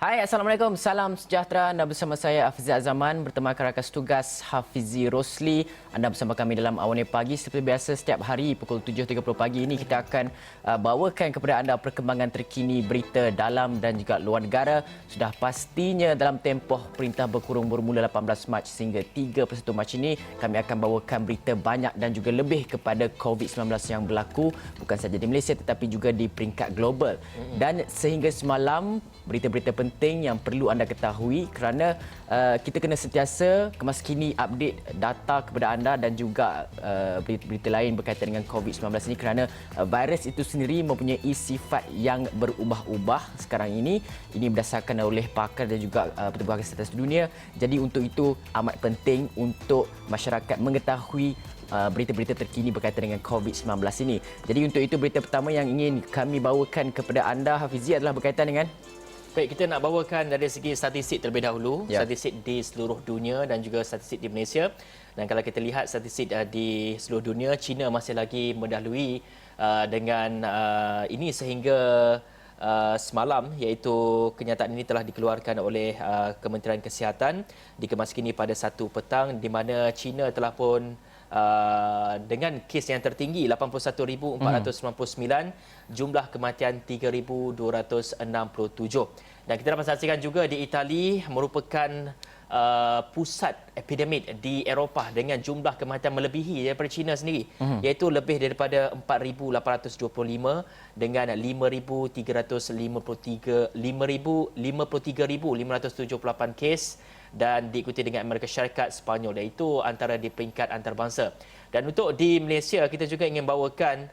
Hai, Assalamualaikum. Salam sejahtera. Anda bersama saya, Hafizi Azaman, bertemakan rakan tugas Hafizi Rosli. Anda bersama kami dalam Awane Pagi. Seperti biasa, setiap hari pukul 7.30 pagi ini kita akan bawakan kepada anda perkembangan terkini berita dalam dan juga luar negara. Sudah pastinya dalam tempoh Perintah Berkurung bermula 18 Mac sehingga 31 Mac ini, kami akan bawakan berita banyak dan juga lebih kepada COVID-19 yang berlaku, bukan saja di Malaysia tetapi juga di peringkat global. Dan sehingga semalam, berita-berita penting yang perlu anda ketahui kerana kita kena sentiasa kemaskini update data kepada anda dan juga berita-berita lain berkaitan dengan COVID-19 ini kerana virus itu sendiri mempunyai sifat yang berubah-ubah sekarang ini. Ini berdasarkan oleh pakar dan juga petubuhan kesihatan sedunia. Jadi untuk itu amat penting untuk masyarakat mengetahui berita-berita terkini berkaitan dengan COVID-19 ini. Jadi untuk itu berita pertama yang ingin kami bawakan kepada anda, Hafizi, adalah berkaitan dengan Baik, kita nak bawakan dari segi statistik terlebih dahulu, statistik di seluruh dunia dan juga statistik di Malaysia. Dan kalau kita lihat statistik di seluruh dunia, China masih lagi mendahului dengan ini sehingga semalam, iaitu kenyataan ini telah dikeluarkan oleh Kementerian Kesihatan dikemaskini pada 1 petang, di mana China telah pun dengan kes yang tertinggi 81,499, jumlah kematian 3,267. Dan kita dapat saksikan juga di Itali merupakan pusat epidemik di Eropah dengan jumlah kematian melebihi daripada China sendiri, iaitu lebih daripada 4,825 dengan 5,538 kes, dan diikuti dengan Amerika Syarikat, Sepanyol, iaitu antara di peringkat antarabangsa. Dan untuk di Malaysia, kita juga ingin bawakan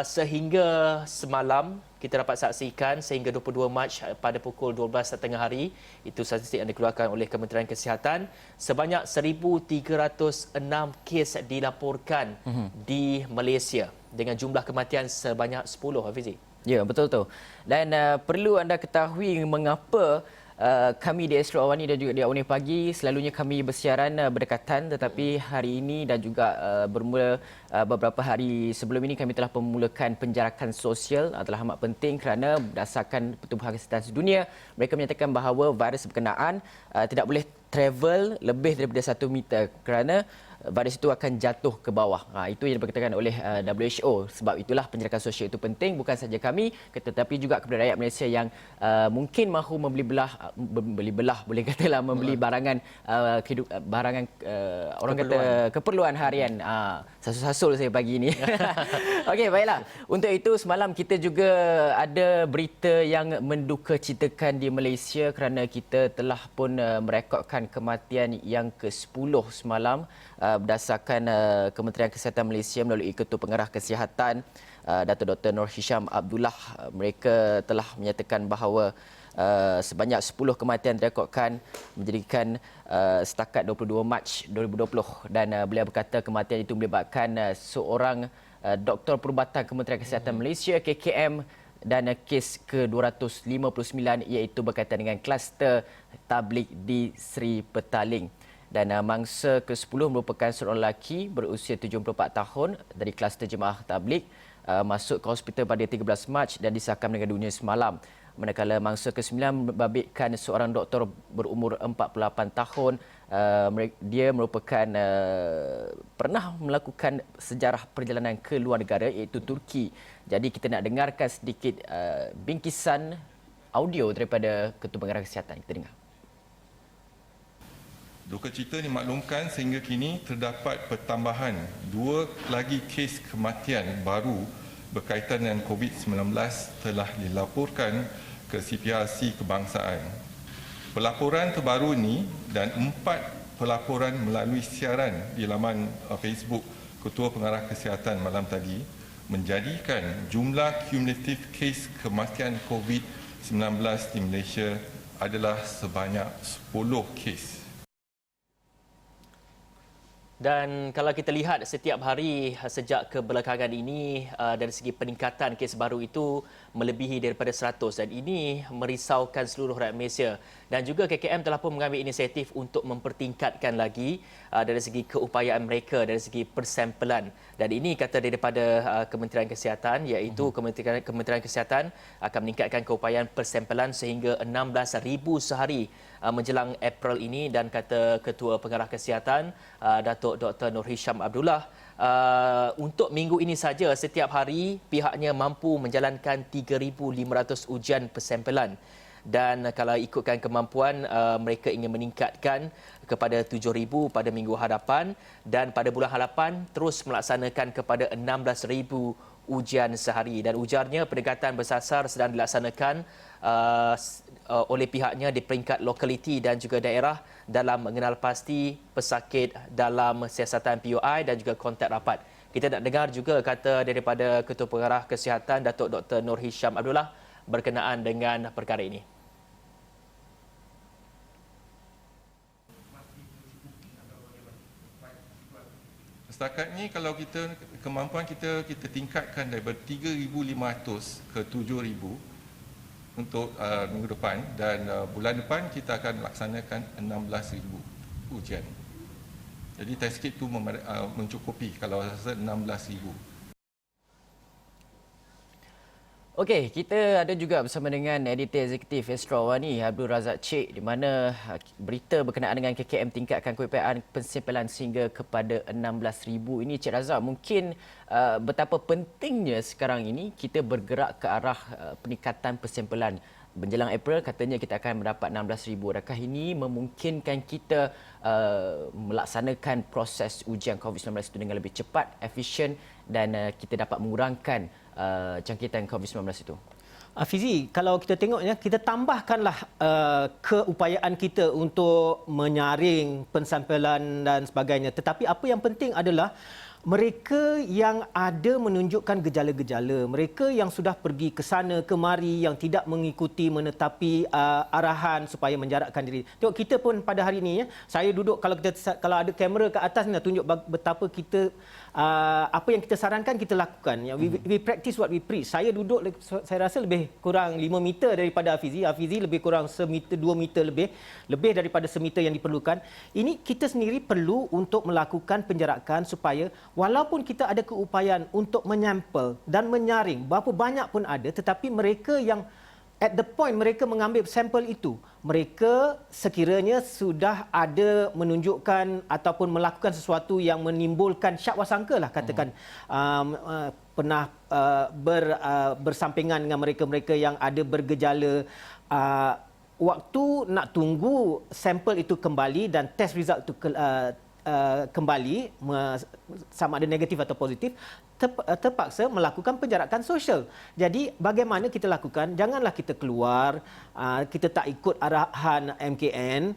sehingga semalam kita dapat saksikan sehingga 22 Mac pada pukul 12.30 hari, itu statistik yang dikeluarkan oleh Kementerian Kesihatan, sebanyak 1,306 kes dilaporkan di Malaysia dengan jumlah kematian sebanyak 10, Hafizi. Ya, betul tu. Dan perlu anda ketahui mengapa kami di Astro Awani dan juga di Awane Pagi selalunya kami bersiaran berdekatan, tetapi hari ini dan juga bermula beberapa hari sebelum ini kami telah memulakan penjarakan sosial. Adalah amat penting kerana berdasarkan Pertubuhan Kesihatan Sedunia, mereka menyatakan bahawa virus berkenaan tidak boleh travel lebih daripada 1 meter kerana virus itu akan jatuh ke bawah. Itu yang diberitakan oleh WHO. Sebab itulah penjarakan sosial itu penting, bukan saja kami tetapi juga kepada rakyat Malaysia yang mungkin mahu membeli belah boleh katalah membeli barangan barangan orang kata keperluan harian. Sasul-sasul saya pagi ini. Okey, baiklah. Untuk itu semalam kita juga ada berita yang mendukacitakan di Malaysia kerana kita telah pun merekodkan kematian yang ke-10 semalam berdasarkan Kementerian Kesihatan Malaysia melalui Ketua Pengarah Kesihatan Dato' Dr. Nur Hisham Abdullah. Mereka telah menyatakan bahawa sebanyak 10 kematian direkodkan menjadikan setakat 22 Mac 2020, dan beliau berkata kematian itu melibatkan seorang Doktor Perubatan Kementerian Kesihatan Malaysia KKM, dan kes ke-259 iaitu berkaitan dengan kluster tablik di Seri Petaling. Dan mangsa ke-10 merupakan seorang lelaki berusia 74 tahun dari kluster jemaah tablik, masuk ke hospital pada 13 Mac dan disahkan meninggal dunia semalam. Manakala mangsa ke-9 membabitkan seorang doktor berumur 48 tahun. Dia merupakan pernah melakukan sejarah perjalanan ke luar negara, iaitu Turki. Jadi kita nak dengarkan sedikit bingkisan audio daripada Ketua Pengarah Kesihatan. Kita dengar. Duka cita dimaklumkan sehingga kini terdapat pertambahan 2 lagi kes kematian baru berkaitan dengan COVID-19 telah dilaporkan ke CPRC Kebangsaan. Pelaporan terbaru ini dan 4 pelaporan melalui siaran di laman Facebook Ketua Pengarah Kesihatan malam tadi menjadikan jumlah kumulatif kes kematian COVID-19 di Malaysia adalah sebanyak 10 kes. Dan kalau kita lihat setiap hari sejak kebelakangan ini, dari segi peningkatan kes baru itu melebihi daripada 100 dan ini merisaukan seluruh rakyat Malaysia. Dan juga KKM telah pun mengambil inisiatif untuk mempertingkatkan lagi dari segi keupayaan mereka dari segi persampelan. Dan ini kata daripada Kementerian Kesihatan, iaitu Kementerian Kesihatan akan meningkatkan keupayaan persampelan sehingga 16,000 sehari menjelang April ini. Dan kata Ketua Pengarah Kesihatan Datuk Dr. Nur Hisham Abdullah, untuk minggu ini saja setiap hari pihaknya mampu menjalankan 3,500 ujian persampelan. Dan kalau ikutkan kemampuan, mereka ingin meningkatkan kepada 7,000 pada minggu hadapan dan pada bulan hadapan terus melaksanakan kepada 16,000 ujian sehari. Dan ujarnya pendekatan bersasar sedang dilaksanakan oleh pihaknya di peringkat lokaliti dan juga daerah dalam mengenal pasti pesakit dalam siasatan PUI dan juga kontak rapat. Kita nak dengar juga kata daripada Ketua Pengarah Kesihatan Datuk Dr. Nur Hisham Abdullah berkenaan dengan perkara ini. Setakat ini kalau kemampuan kita tingkatkan daripada 3,500 ke 7,000 untuk minggu depan, dan bulan depan kita akan laksanakan 16,000 ujian. Jadi test kit itu mencukupi kalau rasa 16,000. Okey, kita ada juga bersama dengan editor eksekutif Astro Awani Abdul Razak Cik, di mana berita berkenaan dengan KKM tingkatkan keupayaan pensimpelan sehingga kepada 16,000 ini. Cik Razak, mungkin betapa pentingnya sekarang ini kita bergerak ke arah peningkatan pensimpelan. Menjelang April katanya kita akan mendapat 16,000. Adakah ini memungkinkan kita melaksanakan proses ujian COVID-19 itu dengan lebih cepat, efisien dan kita dapat mengurangkan jangkitan COVID-19 itu? Fizi, kalau kita tengoknya, kita tambahkanlah keupayaan kita untuk menyaring pensampelan dan sebagainya. Tetapi apa yang penting adalah mereka yang ada menunjukkan gejala-gejala, mereka yang sudah pergi ke sana kemari, yang tidak mengikuti menetapi arahan supaya menjarakkan diri. Tengok kita pun pada hari ini, saya duduk, kalau ada kamera ke atas ni nak tunjuk betapa kita apa yang kita sarankan kita lakukan. We practice what we preach. Saya duduk, saya rasa lebih kurang 5 meter daripada Hafizi. Hafizi lebih kurang 1 meter, 2 meter lebih daripada semeter yang diperlukan. Ini kita sendiri perlu untuk melakukan penjarakan supaya walaupun kita ada keupayaan untuk menyampel dan menyaring, berapa banyak pun ada, tetapi mereka yang at the point mereka mengambil sampel itu, mereka sekiranya sudah ada menunjukkan ataupun melakukan sesuatu yang menimbulkan syak wasangka lah, katakan pernah bersampingan dengan mereka-mereka yang ada bergejala, waktu nak tunggu sampel itu kembali dan test result itu kembali sama ada negatif atau positif, terpaksa melakukan penjarakan sosial. Jadi bagaimana kita lakukan? Janganlah kita keluar, kita tak ikut arahan MKN.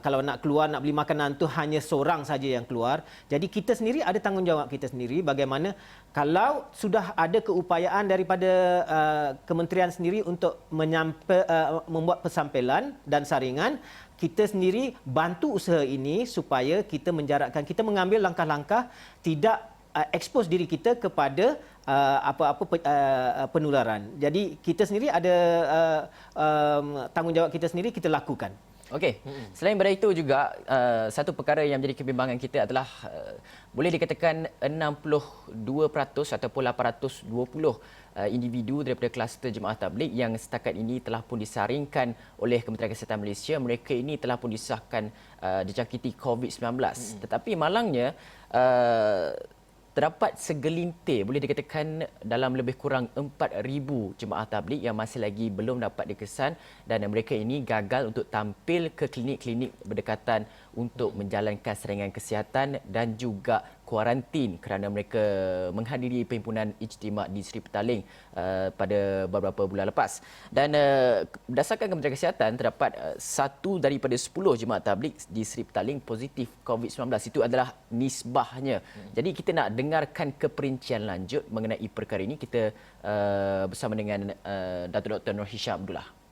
Kalau nak keluar, nak beli makanan tu hanya seorang saja yang keluar. Jadi kita sendiri ada tanggungjawab kita sendiri bagaimana kalau sudah ada keupayaan daripada kementerian sendiri untuk membuat pensampelan dan saringan, kita sendiri bantu usaha ini supaya kita menjarakkan, kita mengambil langkah-langkah tidak expose diri kita kepada apa-apa penularan. Jadi kita sendiri ada tanggungjawab kita sendiri kita lakukan. Okey. Selain daripada itu juga satu perkara yang menjadi kebimbangan kita adalah boleh dikatakan 62% ataupun 820 individu daripada kluster jemaah tabligh yang setakat ini telah pun disaringkan oleh Kementerian Kesihatan Malaysia. Mereka ini telah pun disahkan dijangkiti COVID-19. Tetapi malangnya terdapat segelintir, boleh dikatakan dalam lebih kurang 4,000 jemaah tabligh yang masih lagi belum dapat dikesan dan mereka ini gagal untuk tampil ke klinik-klinik berdekatan untuk menjalankan serangan kesihatan dan juga kuarantin kerana mereka menghadiri perhimpunan ijtimak di Seri Petaling pada beberapa bulan lepas. Dan berdasarkan Kementerian Kesihatan, terdapat 1 daripada 10 jemaah tabligh di Seri Petaling positif COVID-19. Itu adalah nisbahnya. Jadi kita nak dengarkan keperincian lanjut mengenai perkara ini. Kita bersama dengan Datuk Dr. Nur Hisham Abdullah.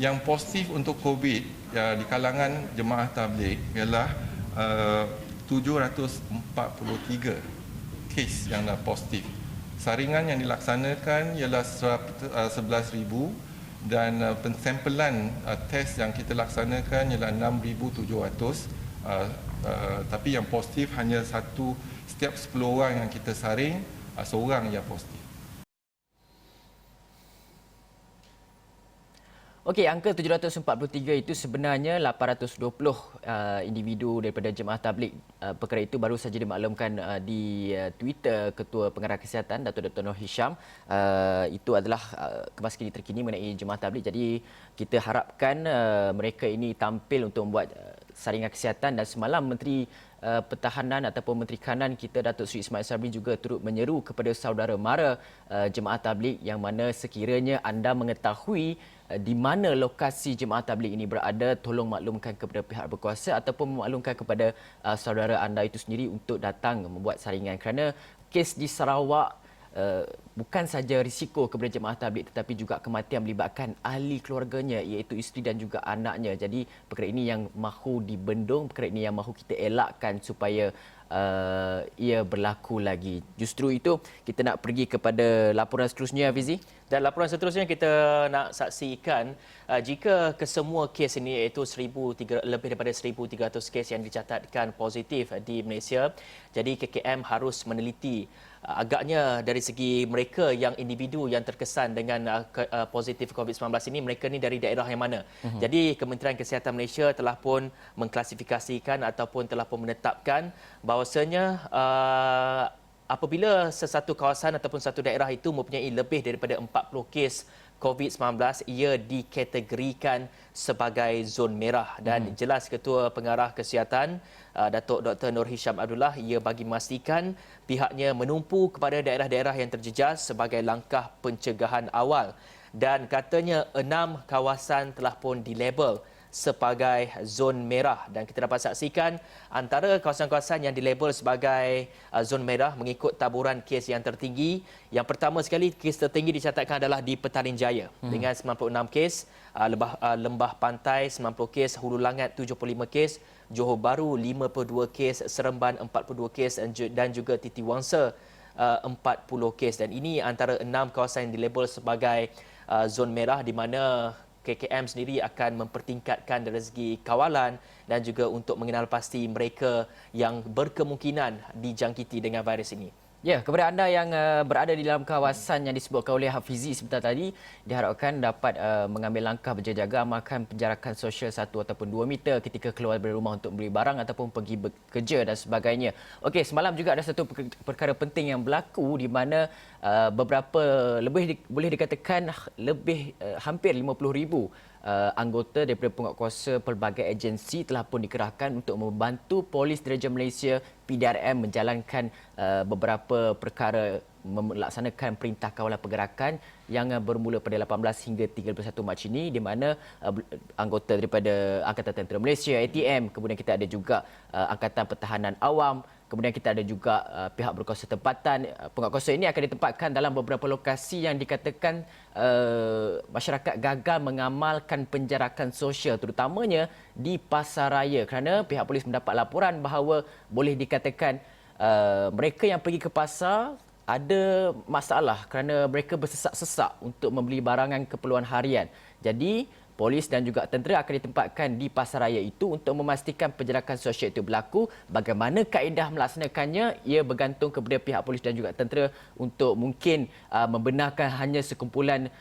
Yang positif untuk COVID di kalangan jemaah tabligh ialah 743 kes yang dah positif. Saringan yang dilaksanakan ialah 11,000 dan pensampelan test yang kita laksanakan ialah 6,700. Tapi yang positif hanya setiap 10 orang yang kita saring, seorang yang positif. Okey, angka 743 itu sebenarnya 820 individu daripada jemaah tabligh. Perkara itu baru saja dimaklumkan di Twitter Ketua Pengarah Kesihatan Datuk Dr. Nur Hisham. Itu adalah kemaskini terkini mengenai jemaah tabligh. Jadi kita harapkan mereka ini tampil untuk membuat saringan kesihatan, dan semalam Menteri Pertahanan ataupun Menteri Kanan kita Datuk Seri Ismail Sabri juga turut menyeru kepada saudara mara jemaah tabligh yang mana sekiranya anda mengetahui di mana lokasi jemaah tabligh ini berada, tolong maklumkan kepada pihak berkuasa ataupun maklumkan kepada saudara anda itu sendiri untuk datang membuat saringan, kerana kes di Sarawak bukan saja risiko kepada jemaah tabligh tetapi juga kematian melibatkan ahli keluarganya iaitu isteri dan juga anaknya. Jadi perkara ini yang mahu dibendung, perkara ini yang mahu kita elakkan supaya ia berlaku lagi. Justru itu kita nak pergi kepada laporan seterusnya, Fizi. Dan laporan seterusnya kita nak saksikan jika kesemua kes ini iaitu lebih daripada 1,300 kes yang dicatatkan positif di Malaysia. Jadi KKM harus meneliti agaknya dari segi mereka yang individu yang terkesan dengan positif COVID-19 ini, mereka ni dari daerah yang mana. Jadi Kementerian Kesihatan Malaysia telah pun mengklasifikasikan ataupun telah pun menetapkan bahawasanya apabila sesuatu kawasan ataupun satu daerah itu mempunyai lebih daripada 40 kes COVID-19, ia dikategorikan sebagai zon merah. Dan jelas Ketua Pengarah Kesihatan Datuk Dr. Nur Hisham Abdullah, ia bagi memastikan pihaknya menumpu kepada daerah-daerah yang terjejas sebagai langkah pencegahan awal. Dan katanya 6 kawasan telah pun dilabel sebagai zon merah, dan kita dapat saksikan antara kawasan-kawasan yang dilabel sebagai zon merah mengikut taburan kes yang tertinggi. Yang pertama sekali, kes tertinggi dicatatkan adalah di Petaling Jaya dengan 96 kes, Lembah Pantai 90 kes, Hulu Langat 75 kes, Johor Bahru 52 kes, Seremban 42 kes dan juga Titi Wangsa 40 kes. Dan ini antara 6 kawasan yang dilabel sebagai zon merah di mana KKM sendiri akan mempertingkatkan dari segi kawalan dan juga untuk mengenal pasti mereka yang berkemungkinan dijangkiti dengan virus ini. Ya, kepada anda yang berada di dalam kawasan yang disebutkan oleh Hafizi sebentar tadi, diharapkan dapat mengambil langkah berjaga-jaga, amalkan penjarakan sosial 1 ataupun 2 meter ketika keluar dari rumah untuk beli barang ataupun pergi bekerja dan sebagainya. Okey, semalam juga ada satu perkara penting yang berlaku di mana beberapa boleh dikatakan hampir 50,000 anggota daripada penguatkuasa pelbagai agensi telah pun dikerahkan untuk membantu Polis Diraja Malaysia PDRM menjalankan beberapa perkara melaksanakan perintah kawalan pergerakan yang bermula pada 18 hingga 31 Mac ini, di mana anggota daripada Angkatan Tentera Malaysia ATM, kemudian kita ada juga Angkatan Pertahanan Awam, kemudian kita ada juga pihak berkuasa tempatan. Penguatkuasa ini akan ditempatkan dalam beberapa lokasi yang dikatakan masyarakat gagal mengamalkan penjarakan sosial, terutamanya di Pasaraya, kerana pihak polis mendapat laporan bahawa boleh dikatakan mereka yang pergi ke pasar ada masalah kerana mereka bersesak-sesak untuk membeli barangan keperluan harian. Jadi polis dan juga tentera akan ditempatkan di pasaraya itu untuk memastikan penjarakan sosial itu berlaku. Bagaimana kaedah melaksanakannya, ia bergantung kepada pihak polis dan juga tentera untuk mungkin membenarkan hanya sekumpulan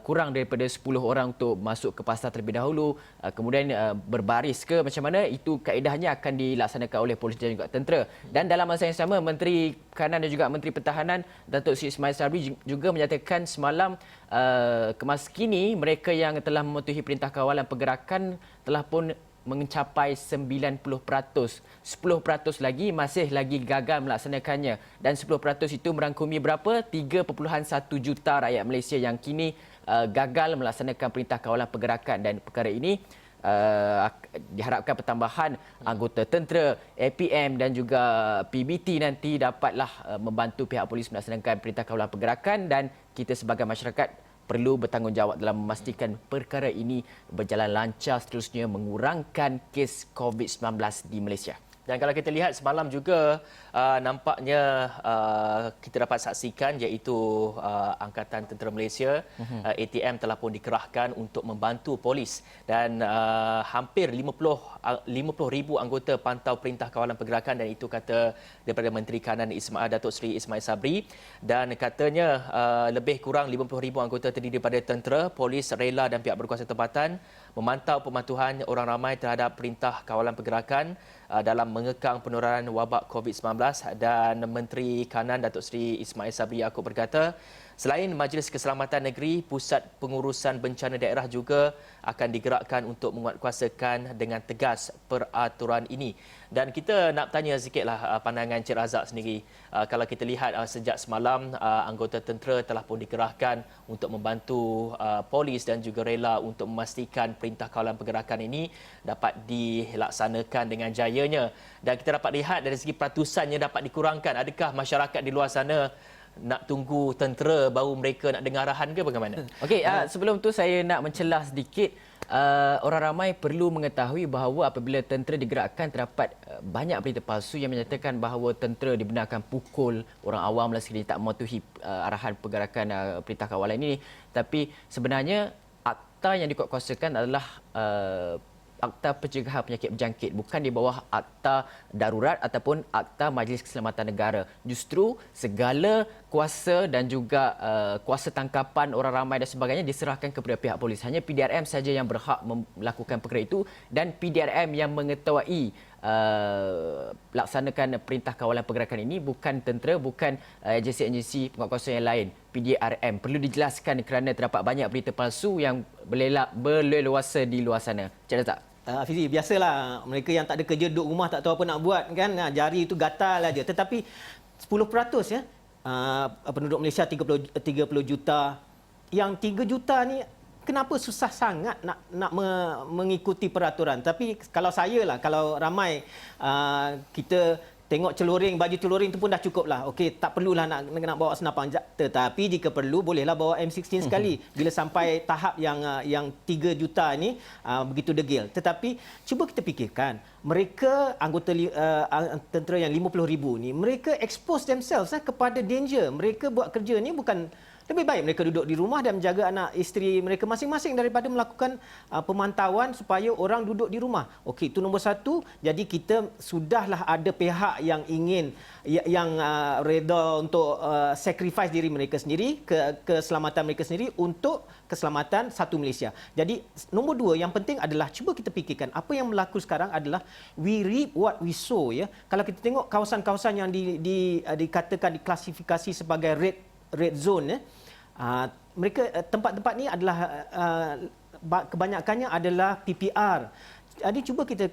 kurang daripada 10 orang untuk masuk ke pasar terlebih dahulu, kemudian berbaris ke macam mana, itu kaedahnya akan dilaksanakan oleh polis dan juga tentera. Dan dalam masa yang sama, Menteri Kanan dan juga Menteri Pertahanan Datuk Seri Ismail Sabri juga menyatakan semalam kemaskini mereka yang telah mematuhi perintah kawalan pergerakan telah pun mencapai 90%. 10% lagi masih lagi gagal melaksanakannya. Dan 10% itu merangkumi berapa? 3.1 juta rakyat Malaysia yang kini gagal melaksanakan perintah kawalan pergerakan. Dan perkara ini diharapkan pertambahan anggota tentera, APM dan juga PBT nanti dapatlah membantu pihak polis melaksanakan perintah kawalan pergerakan, dan kita sebagai masyarakat perlu bertanggungjawab dalam memastikan perkara ini berjalan lancar, seterusnya mengurangkan kes COVID-19 di Malaysia. Dan kalau kita lihat semalam juga nampaknya kita dapat saksikan iaitu Angkatan Tentera Malaysia ATM telah pun dikerahkan untuk membantu polis dan hampir 50,000 anggota pantau perintah kawalan pergerakan, dan itu kata daripada Menteri Kanan Datuk Seri Ismail Sabri, dan katanya lebih kurang 50,000 anggota terdiri daripada tentera, polis, rela dan pihak berkuasa tempatan memantau pematuhan orang ramai terhadap perintah kawalan pergerakan dalam mengekang penularan wabak COVID-19. Dan Menteri Kanan Datuk Seri Ismail Sabri Yaakob berkata, selain Majlis Keselamatan Negeri, Pusat Pengurusan Bencana Daerah juga akan digerakkan untuk menguatkuasakan dengan tegas peraturan ini. Dan kita nak tanya sikitlah pandangan Cik Razak sendiri. Kalau kita lihat sejak semalam, anggota tentera telah pun dikerahkan untuk membantu polis dan juga rela untuk memastikan perintah kawalan pergerakan ini dapat dilaksanakan dengan jayanya. Dan kita dapat lihat dari segi peratusannya dapat dikurangkan. Adakah masyarakat di luar sana nak tunggu tentera baru mereka nak dengar arahan ke bagaimana? Okey, sebelum tu saya nak mencelah sedikit. Orang ramai perlu mengetahui bahawa apabila tentera digerakkan, terdapat banyak berita palsu yang menyatakan bahawa tentera dibenarkan pukul orang awam sekiranya tak mematuhi arahan pergerakan perintah kawalan ini. Tapi sebenarnya akta yang dikuatkuasakan adalah Akta Pencegahan Penyakit Berjangkit, bukan di bawah Akta Darurat ataupun Akta Majlis Keselamatan Negara. Justru segala kuasa dan juga kuasa tangkapan orang ramai dan sebagainya diserahkan kepada pihak polis. Hanya PDRM saja yang berhak melakukan perkara itu, dan PDRM yang mengetahui laksanakan perintah kawalan pergerakan ini, bukan tentera, bukan agensi-agensi penguatkuasa yang lain. PDRM perlu dijelaskan kerana terdapat banyak berita palsu yang berleluasa di luar sana. Cik Razak. Fizi, biasalah mereka yang tak ada kerja, duduk rumah tak tahu apa nak buat kan, jari itu gatal aja. Tetapi 10% ya, penduduk Malaysia 30 juta, yang 3 juta ni kenapa susah sangat nak mengikuti peraturan. Tapi kalau saya lah, kalau ramai kita tengok celuring, baju celuring itu pun dah cukup lah. Okey, tak perlulah nak bawa senapan. Tetapi jika perlu, bolehlah bawa M16 sekali. Bila sampai tahap yang 3 juta ni, begitu degil. Tetapi cuba kita fikirkan, mereka anggota tentera yang 50,000 ni, mereka expose themselves kepada danger. Mereka buat kerja ni bukan... Lebih baik mereka duduk di rumah dan menjaga anak isteri mereka masing-masing daripada melakukan pemantauan supaya orang duduk di rumah. Okey, itu nombor satu. Jadi kita sudahlah ada pihak yang ingin yang reda untuk sacrifice diri mereka sendiri, keselamatan mereka sendiri untuk keselamatan satu Malaysia. Jadi nombor dua yang penting adalah cuba kita fikirkan apa yang berlaku sekarang adalah we reap what we sow ya. Kalau kita tengok kawasan-kawasan yang dikatakan diklasifikasi sebagai red zone ya. Mereka tempat-tempat ni adalah kebanyakannya adalah PPR. Jadi cuba kita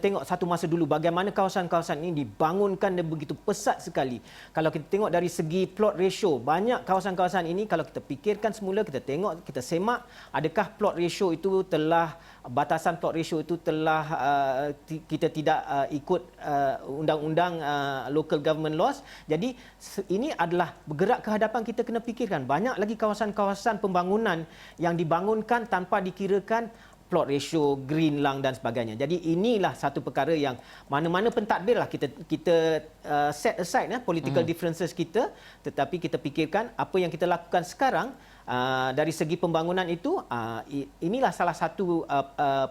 tengok satu masa dulu bagaimana kawasan-kawasan ini dibangunkan dan begitu pesat sekali. Kalau kita tengok dari segi plot ratio, banyak kawasan-kawasan ini kalau kita fikirkan semula, kita tengok, kita semak, adakah plot ratio itu telah, batasan plot ratio itu telah kita tidak ikut undang-undang local government laws. Jadi ini adalah bergerak ke hadapan, kita kena fikirkan banyak lagi kawasan-kawasan pembangunan yang dibangunkan tanpa dikirakan plot ratio, green lang dan sebagainya. Jadi inilah satu perkara yang mana-mana pentadbir lah kita set aside political differences kita, tetapi kita fikirkan apa yang kita lakukan sekarang dari segi pembangunan itu, inilah salah satu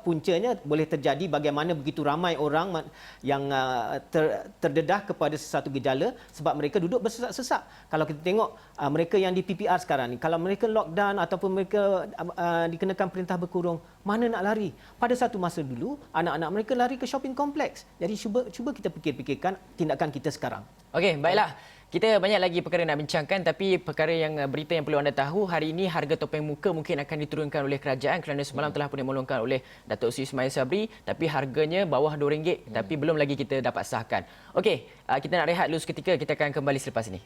puncanya boleh terjadi bagaimana begitu ramai orang yang terdedah kepada sesuatu gejala sebab mereka duduk bersesak-sesak. Kalau kita tengok mereka yang di PPR sekarang ni, kalau mereka lockdown ataupun mereka dikenakan perintah berkurung, mana nak lari? Pada satu masa dulu, anak-anak mereka lari ke shopping kompleks. Jadi cuba kita fikirkan tindakan kita sekarang. Okey, baiklah. Kita banyak lagi perkara nak bincangkan, tapi berita yang perlu anda tahu, hari ini harga topeng muka mungkin akan diturunkan oleh kerajaan kerana semalam telah pun dimulangkan oleh Datuk Seri Ismail Sabri, tapi harganya bawah RM2, tapi belum lagi kita dapat sahkan. Okey, kita nak rehat dulu seketika, kita akan kembali selepas ini.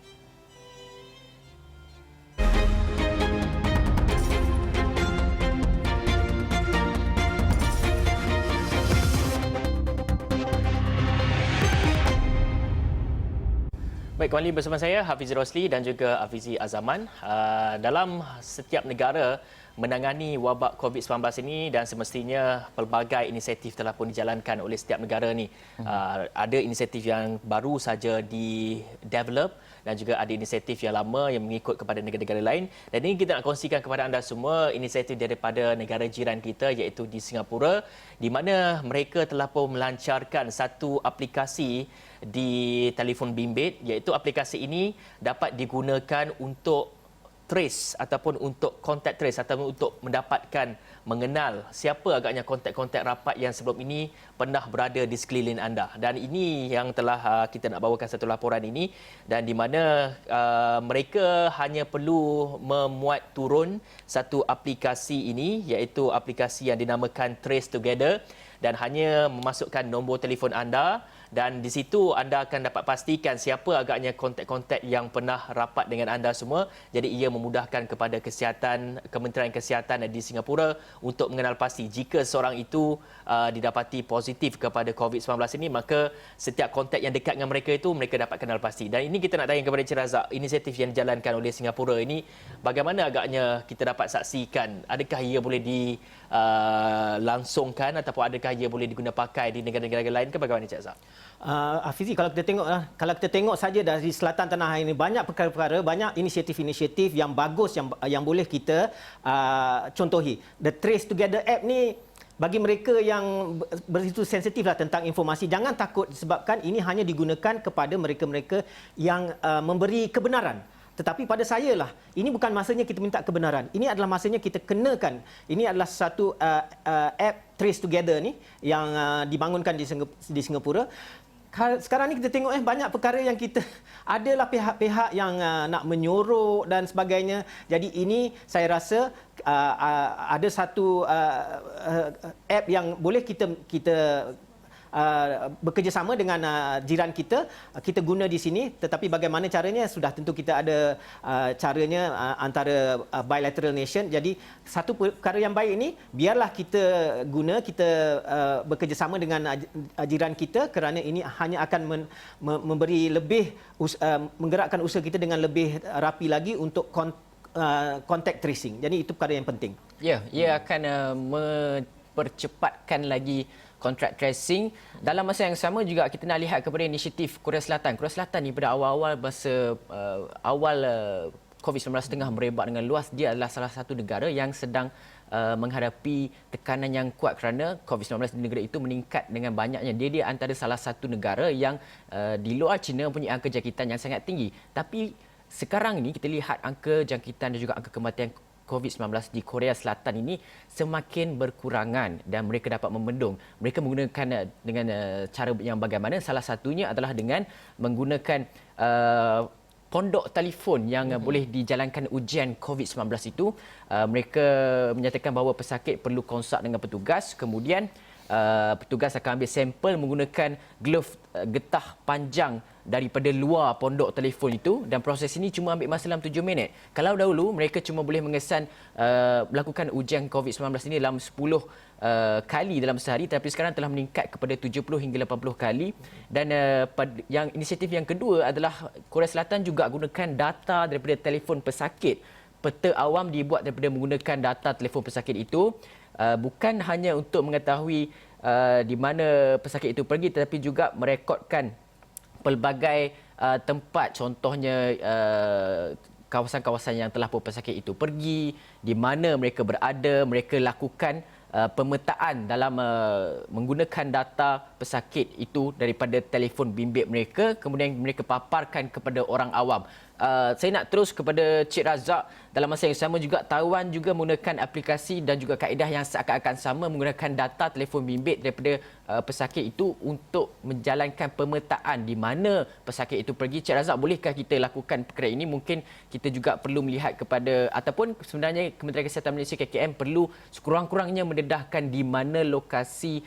Baik, kembali bersama saya Hafizi Rosli dan juga Hafizi Azaman. Dalam setiap negara menangani wabak COVID-19 ini, dan semestinya pelbagai inisiatif telah pun dijalankan oleh setiap negara ni. Ada inisiatif yang baru saja di-develop dan juga ada inisiatif yang lama yang mengikut kepada negara-negara lain. Dan ini kita nak kongsikan kepada anda semua inisiatif daripada negara jiran kita iaitu di Singapura, di mana mereka telah pun melancarkan satu aplikasi di telefon bimbit, iaitu aplikasi ini dapat digunakan untuk trace ataupun untuk contact trace ataupun untuk mendapatkan mengenal siapa agaknya kontak-kontak rapat yang sebelum ini pernah berada di sekeliling anda. Dan ini yang telah kita nak bawakan satu laporan ini, dan di mana mereka hanya perlu memuat turun satu aplikasi ini, iaitu aplikasi yang dinamakan Trace Together, dan hanya memasukkan nombor telefon anda, dan di situ anda akan dapat pastikan siapa agaknya kontak-kontak yang pernah rapat dengan anda semua. Jadi ia memudahkan kepada Kementerian Kesihatan di Singapura untuk mengenal pasti jika seorang itu didapati positif kepada COVID-19 ini, maka setiap kontak yang dekat dengan mereka itu mereka dapat kenal pasti. Dan ini kita nak tanya kepada Encik Razak, inisiatif yang dijalankan oleh Singapura ini bagaimana agaknya kita dapat saksikan? Adakah ia boleh dilangsungkan ataupun adakah ia boleh diguna pakai di negara-negara lain ke bagaimana Encik Razak? Hafizi, kalau kita tengok saja dari selatan tanah air ini, banyak perkara-perkara, banyak inisiatif-inisiatif yang bagus yang boleh kita contohi. The Trace Together app ni, bagi mereka yang begitu sensitif lah tentang informasi, jangan takut disebabkan ini hanya digunakan kepada mereka-mereka yang memberi kebenaran. Tetapi pada saya lah, ini bukan masanya kita minta kebenaran. Ini adalah masanya kita kenakan. Ini adalah satu app Trace Together ni yang dibangunkan di Singapura. Sekarang ni kita tengok banyak perkara yang kita adalah pihak-pihak yang nak menyorok dan sebagainya. Jadi ini saya rasa ada satu app yang boleh kita bekerjasama dengan jiran kita guna di sini. Tetapi bagaimana caranya, sudah tentu kita ada caranya antara bilateral nation. Jadi satu perkara yang baik ini biarlah kita guna, kita bekerjasama dengan jiran kita, kerana ini hanya akan memberi lebih menggerakkan usaha kita dengan lebih rapi lagi untuk contact tracing. Jadi itu perkara yang penting. Ya, ia akan mempercepatkan lagi contract tracing. Dalam masa yang sama juga kita nak lihat kepada inisiatif Korea Selatan. Korea Selatan ni pada awal-awal masa COVID-19 tengah merebak dengan luas, dia adalah salah satu negara yang sedang menghadapi tekanan yang kuat kerana COVID-19 di negara itu meningkat dengan banyaknya. Dia antara salah satu negara yang di luar China mempunyai angka jangkitan yang sangat tinggi. Tapi sekarang ni kita lihat angka jangkitan dan juga angka kematian COVID-19 di Korea Selatan ini semakin berkurangan dan mereka dapat membendung. Mereka menggunakan dengan cara yang bagaimana? Salah satunya adalah dengan menggunakan pondok telefon yang boleh dijalankan ujian COVID-19 itu. Mereka menyatakan bahawa pesakit perlu konsak dengan petugas, kemudian petugas akan ambil sampel menggunakan glove getah panjang daripada luar pondok telefon itu, dan proses ini cuma ambil masa dalam 7 minit. Kalau dahulu mereka cuma boleh mengesan melakukan ujian COVID-19 ini dalam 10 kali dalam sehari, tapi sekarang telah meningkat kepada 70 hingga 80 kali. Dan yang inisiatif yang kedua adalah Korea Selatan juga gunakan data daripada telefon pesakit. Peta awam dibuat daripada menggunakan data telefon pesakit itu, bukan hanya untuk mengetahui di mana pesakit itu pergi, tetapi juga merekodkan pelbagai tempat, contohnya kawasan-kawasan yang telah pun pesakit itu pergi, di mana mereka berada. Mereka lakukan pemetaan dalam menggunakan data pesakit itu daripada telefon bimbit mereka, kemudian mereka paparkan kepada orang awam. Saya nak terus kepada Cik Razak. Dalam masa yang sama juga Taiwan juga menggunakan aplikasi dan juga kaedah yang seakan-akan sama, menggunakan data telefon bimbit daripada pesakit itu untuk menjalankan pemetaan di mana pesakit itu pergi. Cik Razak, bolehkah kita lakukan perkara ini? Mungkin kita juga perlu melihat kepada, ataupun sebenarnya Kementerian Kesihatan Malaysia KKM perlu sekurang-kurangnya mendedahkan di mana lokasi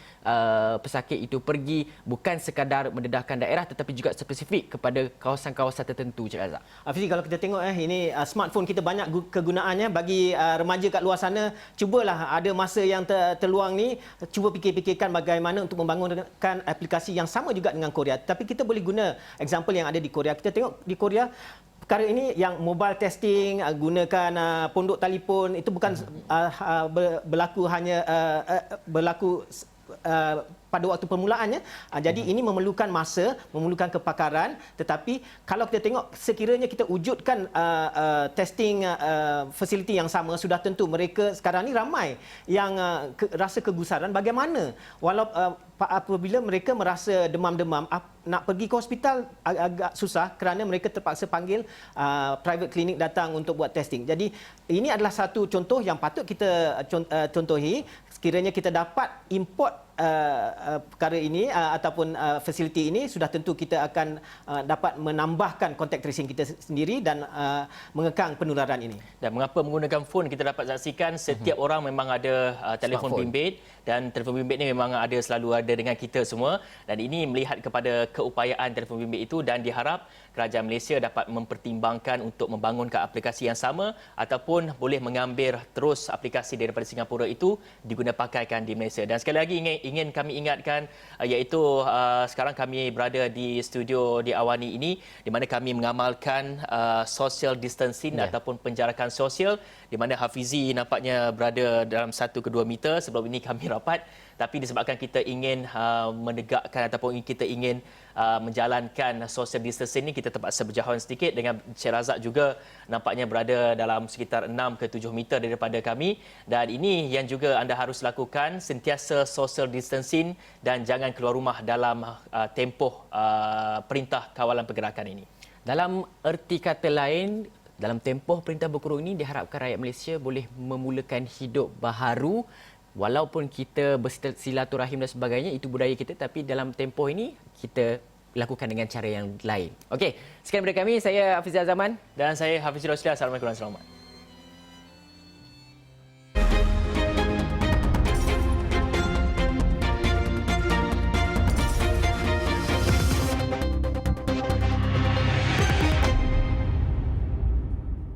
pesakit itu pergi, bukan sekadar mendedahkan daerah tetapi juga spesifik kepada kawasan-kawasan tertentu. Cik Razak. Hafizi, kalau kita tengok ini smartphone kita banyak kegunaannya. Bagi remaja kat luar sana, cubalah ada masa yang terluang ni, cuba fikir-fikirkan bagaimana untuk membangunkan aplikasi yang sama juga dengan Korea. Tapi kita boleh guna example yang ada di Korea. Kita tengok di Korea, perkara ini yang mobile testing, gunakan pondok telefon, itu bukan berlaku hanya berlaku pada waktu permulaannya. Jadi ini memerlukan masa, memerlukan kepakaran, tetapi kalau kita tengok sekiranya kita wujudkan testing fasiliti yang sama, sudah tentu mereka sekarang ni ramai yang rasa kegusaran bagaimana apabila mereka merasa demam-demam nak pergi ke hospital agak susah kerana mereka terpaksa panggil private clinic datang untuk buat testing. Jadi ini adalah satu contoh yang patut kita contohi. Sekiranya kita dapat import perkara ini ataupun fasiliti ini, sudah tentu kita akan dapat menambahkan contact tracing kita sendiri dan mengekang penularan ini. Dan mengapa menggunakan phone, kita dapat saksikan setiap orang memang ada telefon bimbit, dan telefon bimbit ni memang selalu ada dengan kita semua, dan ini melihat kepada keupayaan telefon bimbit itu, dan diharap kerajaan Malaysia dapat mempertimbangkan untuk membangunkan aplikasi yang sama ataupun boleh mengambil terus aplikasi daripada Singapura itu diguna pakaikan di Malaysia. Dan sekali lagi ingin kami ingatkan, iaitu sekarang kami berada di studio di Awani ini, di mana kami mengamalkan social distancing ataupun penjarakan sosial, di mana Hafizi nampaknya berada dalam 1 ke 2 meter. Sebelum ini kami rapat, tapi disebabkan kita ingin menegakkan ataupun kita ingin menjalankan social distancing ini, kita terpaksa berjauhan sedikit. Dengan Encik Razak juga nampaknya berada dalam sekitar 6 ke 7 meter daripada kami, dan ini yang juga anda harus lakukan, sentiasa social distancing dan jangan keluar rumah dalam tempoh perintah kawalan pergerakan ini. Dalam erti kata lain, dalam tempoh perintah berkurung ini, diharapkan rakyat Malaysia boleh memulakan hidup baharu. Walaupun kita bersilaturahim dan sebagainya, itu budaya kita, tapi dalam tempoh ini kita lakukan dengan cara yang lain. Okey, sekian daripada kami. Saya Hafiz Zaman. Dan saya Hafiz Rosli. Assalamualaikum warahmatullahi wabarakatuh.